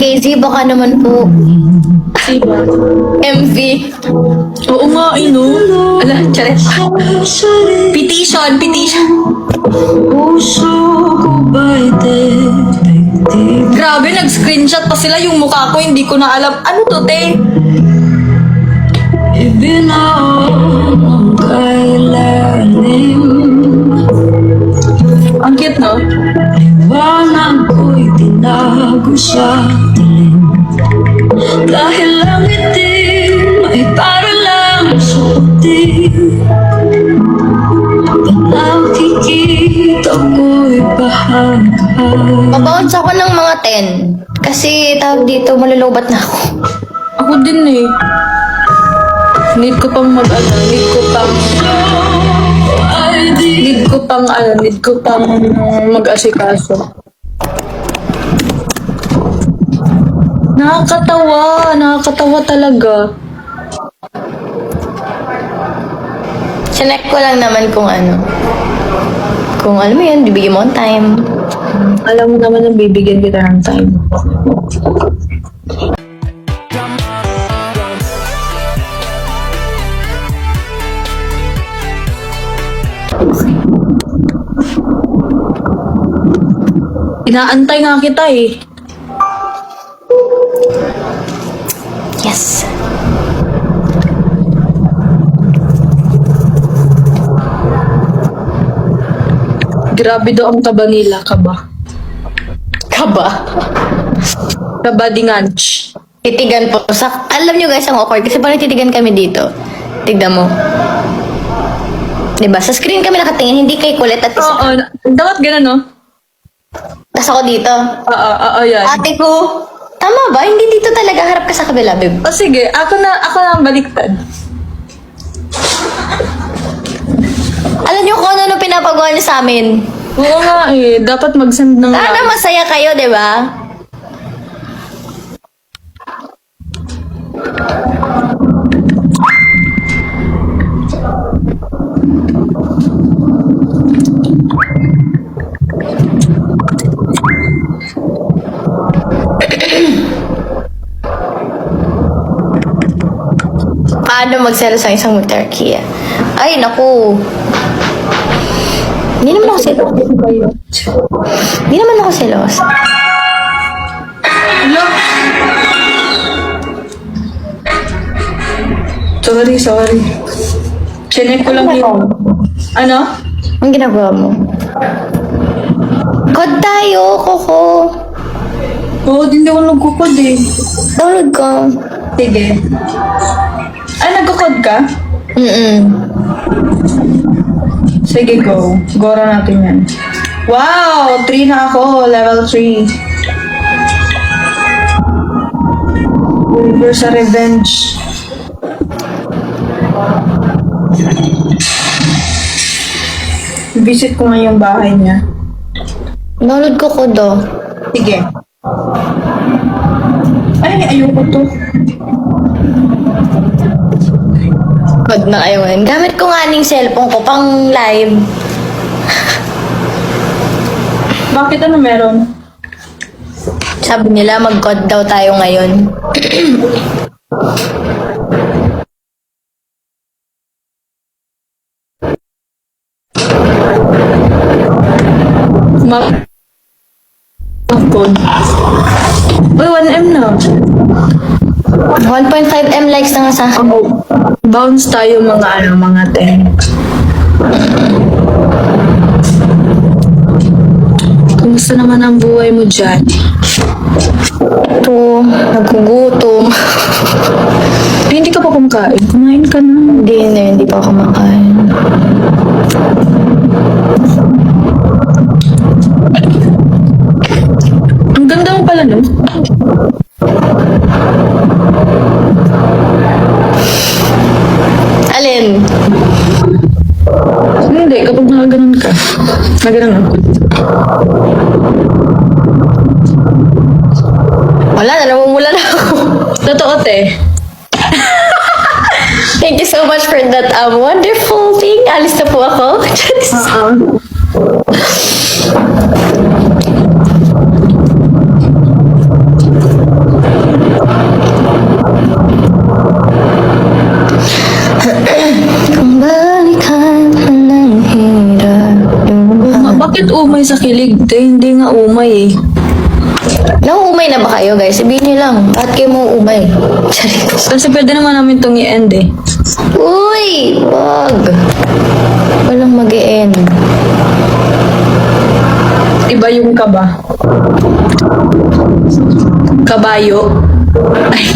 KZ, baka naman po. Sino? MV. Oo nga, no? Ala, charet. Petition, petition. Puso ko ba'y detektive? Grabe, nag-screenshot pa sila yung mukha ko. Hindi ko na alam. Ano to, te? Ibinaon ang kailalim. Ang cute, no? Liwanag ko'y tinago sa dilim. Dahil ang itim ay para lang sa puti. Nakikita ko'y bahaga. Mabounce ako ng mga 10. Kasi tawag dito, malulubat na ako. Ako din, eh. Need ko pang need ko pang mag-asikaso. Nakakatawa talaga. Sinek ko lang naman kung ano. Kung alam mo yun, bibigyan mo ng time. Alam mo naman na bibigyan kita ng time. Inaantay nga kita, eh. Yes. Grabe daw ang kaba nila, kaba. Kaba. Kaba di nganch. Titigan po. Alam nyo guys, ang awkward. Kasi parang titigan kami dito. Tignan mo. Diba? Sa screen kami nakatingin, hindi kay kulit at isa. Oo, dapat ganun, no? Tapos ako dito. Oo, yan. Ate ko, tama ba? Hindi dito talaga. Harap ka sa kabila, babe. O sige, ako na ang baliktad. Alam nyo kung ano pinapagawa niyo sa amin. Oo nga eh, dapat mag-send ng Sana masaya kayo, di ba? Paano magselos ang isang mutarkiya? Ay, naku. Hindi naman ako selos. Hindi naman ako selos. Hello? Sorry. Chinek ko lang yung... Ano? Ang ginagawa mo? Code tayo, Koko. Oo, hindi ako nagkukod eh. Download ko. Sige. Ay, nagkukod ka? Sige, go. Gora natin yan. Wow! 3 na ako. Level 3. We're sa revenge. Visit ko nga yung bahay niya. Download ko Kodo. Sige. Ay, ayoko to. Code na kayo ngayon. Gamit ko nga ning cellphone ko pang live. Bakit ano meron? Sabi nila mag-code daw tayo ngayon. Code. Uy, 1M na. 1.5M likes na nga sa akin. Bounce tayo mga 10. Kumusta naman ang buhay mo dyan? Ito, nagugutom. Ay, hindi ka pa kumakain. Kumain ka na. Hindi pa ako kumakain. Ang ganda mo pala, no? Alin? Hindi, kapag nakaganon ka. Naganon ako. Wala na, namumula na ako. Totoo, te. Thank you so much for that wonderful thing. Alis na po ako. Nauumay na ba kayo, guys? Sabihin niyo lang. Bakit kayo mauumay? Charit. Kasi pwede naman namin itong i-end eh. Uy! Wag! Walang mag-e-end. Iba yung kaba. Kabayo. Ay.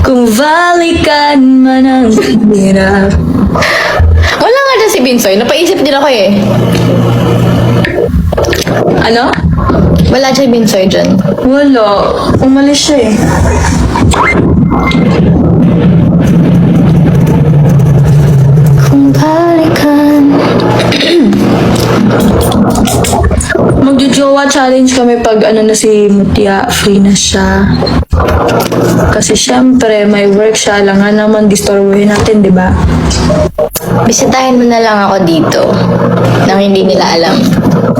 Kung balikan man ang hirap. Wala nga dyan si Binsoy. Napaisip din ako eh. Ano? Wala dyan si Binsoy dyan. Wala. Umalis siya eh. Kung balikan. Magjo-jowa challenge kami pag ano na si Mutia, free na siya. Kasi syempre, may work siya. Lang nga naman, disturbuhin natin, di ba? Bisitahin mo na lang ako dito. Nang hindi nila alam.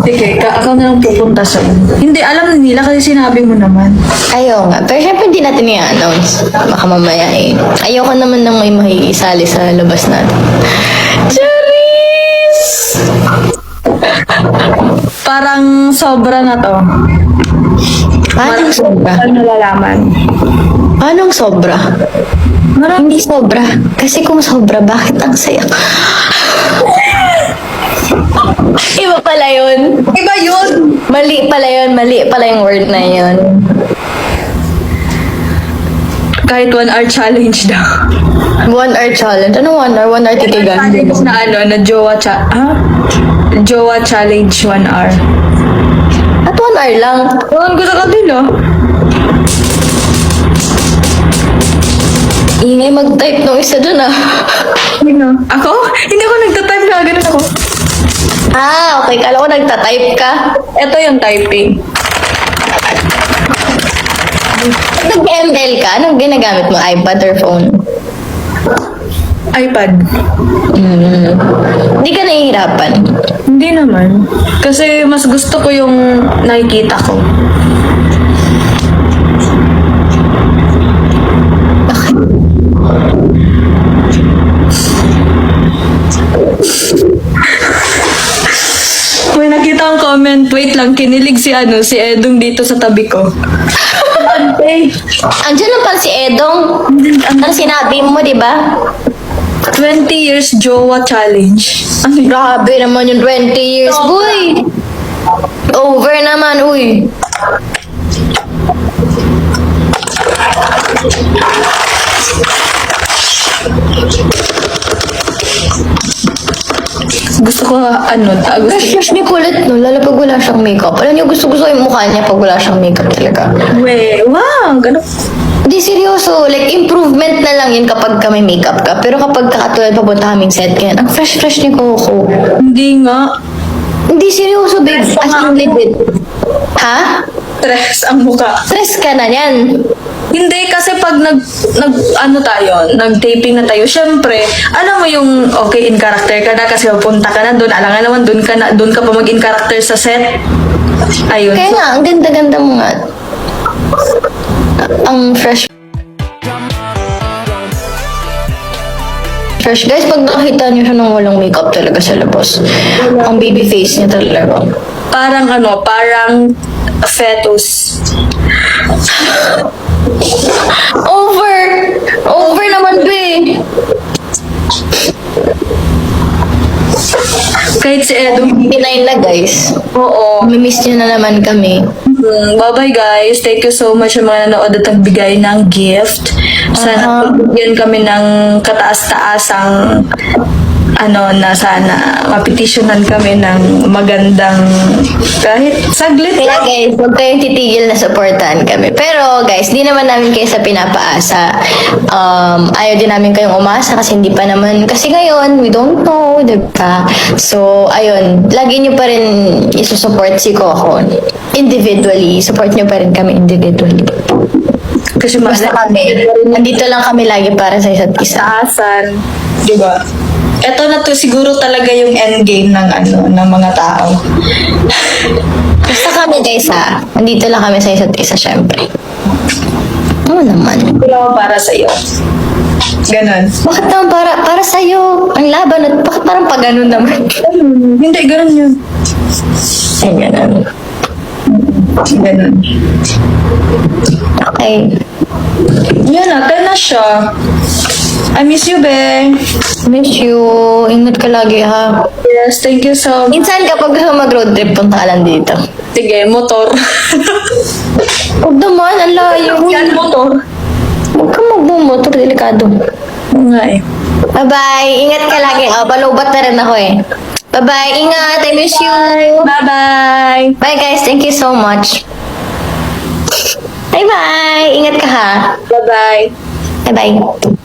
Sige, ako na lang pupunta sa'yo. Hindi, alam na nila kasi sinabi mo naman. Ayaw nga. Pero syempre hindi natin i-announce. Baka mamaya eh. Ayoko naman nang may makikisali sa labas natin. Charis! Parang sobra na to. Anong sobra? Ano nalalaman? Anong sobra? Hindi sobra. Kasi kung sobra, bakit ang saya? Iba pala yun. Iba yun! Mali pala yun. Mali pala yung word na yun. Kahit 1 hour challenge daw. 1 hour challenge. Ano 1 hour? 1 hour titigan. Challenge na ano, na Jowa challenge 1 hour. At 1 hour lang. Ang gusto ka din, oh. Ingay mag-type nung isa dun ah. Sino? Ako? Hindi ako nagtatype na. Ganun ako. Ah, okay. Kala ko nagta-type ka. Ito yung typing. Nag-ML ka? Anong ginagamit mo? iPad or phone? iPad. Hindi ka nahihirapan. Hindi naman. Kasi mas gusto ko yung nakikita ko. Bakit? May nakita akong comment. Wait lang, kinilig si Edong dito sa tabi ko. Andiyan lang pala si Edong. Ang sinabi mo, di ba? 20 years Jowa challenge. Grabe naman yung 20 years, boy. Over naman, uy. Gusto ko Fresh ni kulit no, lalo pag wala siyang makeup. Alam niyo, gusto yung mukha niya pag wala siyang makeup talaga. Wow, ganun. Hindi, seryoso. Like, improvement na lang yun kapag ka may makeup ka. Pero kapag katulad papunta kaming set, kaya ang fresh-fresh ni Coco. Hindi nga. Hindi, seryoso, babe. As in, legit. Ha? Stress ang mukha. Stress ka na yan. Hindi, kasi pag nag-taping na tayo, syempre, alam mo yung, okay, in character ka na kasi pupunta ka na doon, alangan naman doon ka pa mag-in character sa set. Ayun. Kaya nga, ang ganda-ganda mo nga. Ang fresh. Fresh. Guys, pag nakita niyo siya ng walang makeup talaga sa labas, ang baby face niya talaga. Parang fetus. Over naman, be. Kahit si Edo. 59 na, guys. Oo. Mimiss niyo na naman kami. Bye-bye guys. Thank you so much sa mga nanood at nagbigay ng gift. Sana bigyan kami ng kataas-taasang na sana mapetisyonan kami ng magandang kahit saglit Kaya lang. guys, huwag kayong titigil na supportahan kami. Pero guys, di naman namin kayo sa pinapaasa. Ayaw din namin kayong umasa kasi hindi pa naman. Kasi ngayon, we don't know, diba? So, ayun, lagi nyo pa rin isusupport si Coco. Individually, support nyo pa rin kami individually. Kasi Basta kami, nandito lang kami lagi para sa isa't isa. taasan. Diba? Ito na to siguro talaga yung endgame ng mga tao. Basta kami guys ha, nandito lang kami sa isa't isa syempre. Oo naman. Pero para sa iyo. Ganon. Bakit naman para sa'yo? Ang laban at bakit parang pag ganun naman? Hindi, ganon yun. Ay, ganun. Ganon. Okay. Yan na, 10 na siya. I miss you, be. Miss you. Ingat ka lagi, ha? Yes, thank you so much. Minsan kapag gusto mo mag-road trip, punta ka lang dito. Sige, motor. Huwag naman, ang layo. Yan, motor. Huwag ka magbumotor, delikado. Oo nga eh. Bye-bye. Ingat ka lagi. Oh, palubat na rin ako eh. Bye-bye. Ingat. I miss you. Bye-bye. Bye guys. Thank you so much. Bye-bye. Ingat ka ha. Bye-bye. Bye-bye.